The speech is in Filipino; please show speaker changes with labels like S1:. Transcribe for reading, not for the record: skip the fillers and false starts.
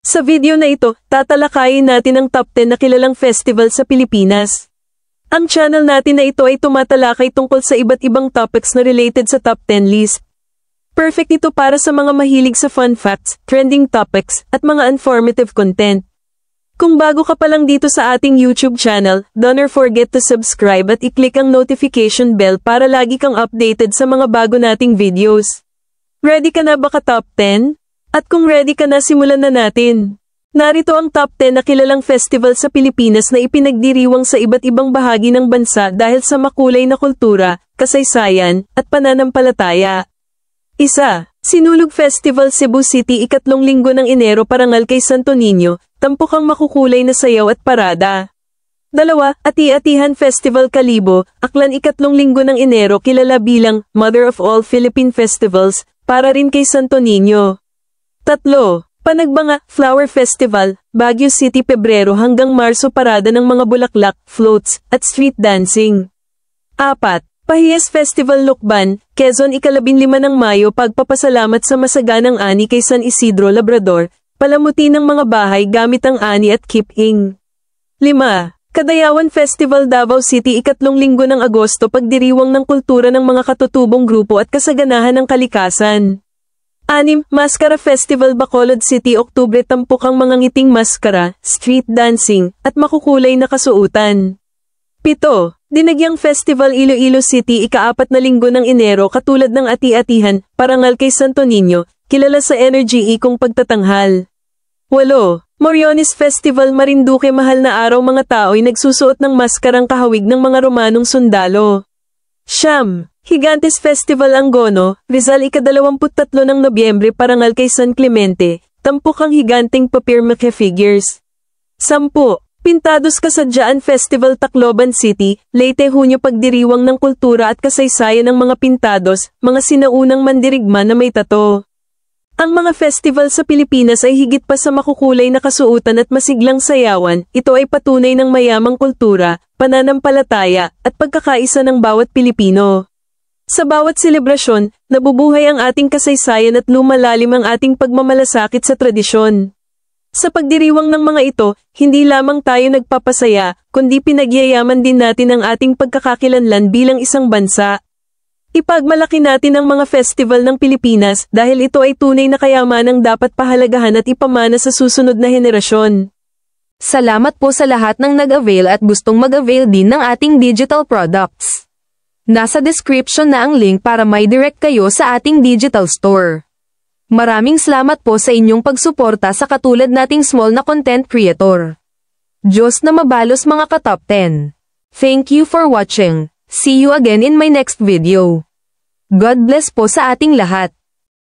S1: Sa video na ito, tatalakayin natin ang top 10 na kilalang festival sa Pilipinas. Ang channel natin na ito ay tumatalakay tungkol sa iba't ibang topics na related sa top 10 list. Perfect ito para sa mga mahilig sa fun facts, trending topics, at mga informative content. Kung bago ka pa lang dito sa ating YouTube channel, don't forget to subscribe at i-click ang notification bell para lagi kang updated sa mga bago nating videos. Ready ka na ba ka top 10? At kung ready ka na, simulan na natin. Narito ang top 10 na kilalang festival sa Pilipinas na ipinagdiriwang sa iba't ibang bahagi ng bansa dahil sa makulay na kultura, kasaysayan, at pananampalataya. 1. Sinulog Festival Cebu City, 2 linggo ng Enero, parangal kay Santo Niño, tampok ang makukulay na sayaw at parada. 2. Ati-Atihan Festival Kalibo, Aklan, 3 linggo ng Enero, kilala bilang Mother of all Philippine Festivals, para rin kay Santo Niño. 3. Panagbanga Flower Festival, Baguio City, Pebrero hanggang Marso, parada ng mga bulaklak, floats, at street dancing. 4. Pahiyas Festival Lokban, Quezon, 15 ng Mayo, pagpapasalamat sa masaganang ani kay San Isidro Labrador, palamuti ng mga bahay gamit ang ani at keep-ing. 5. Kadayawan Festival Davao City, 3 linggo ng Agosto, pagdiriwang ng kultura ng mga katutubong grupo at kasaganahan ng kalikasan. 6. Maskara Festival Bacolod City, Oktubre, tampok ang mga ngiting maskara, street dancing, at makukulay na kasuutan. 7. Dinagyang Festival Iloilo City, 4 na linggo ng Enero, katulad ng Ati-Atihan, parangal kay Santo Niño, kilala sa energy ikong pagtatanghal. 8. Moriones Festival Marinduque, mahal na araw, mga tao'y nagsusuot ng maskarang kahawig ng mga Romanong sundalo. 9. Gigantes Festival Angono, Rizal, 23 ng Nobyembre, parangal kay San Clemente, tampok ang higanteng papirmake figures. 10. Pintados Kasadyaan Festival Tacloban City, Leyte, Hunyo, pagdiriwang ng kultura at kasaysayan ng mga pintados, mga sinaunang mandirigma na may tato. Ang mga festival sa Pilipinas ay higit pa sa makukulay na kasuutan at masiglang sayawan, ito ay patunay ng mayamang kultura, pananampalataya, at pagkakaisa ng bawat Pilipino. Sa bawat selebrasyon, nabubuhay ang ating kasaysayan at lumalalim ang ating pagmamalasakit sa tradisyon. Sa pagdiriwang ng mga ito, hindi lamang tayo nagpapasaya, kundi pinagyayaman din natin ang ating pagkakakilanlan bilang isang bansa. Ipagmalaki natin ang mga festival ng Pilipinas dahil ito ay tunay na kayamanang dapat pahalagahan at ipamana sa susunod na henerasyon.
S2: Salamat po sa lahat ng nag-avail at gustong mag-avail din ng ating digital products. Nasa description na ang link para may direct kayo sa ating digital store. Maraming salamat po sa inyong pagsuporta sa katulad nating small na content creator. Diyos na mabalos mga ka-top 10. Thank you for watching. See you again in my next video. God bless po sa ating lahat.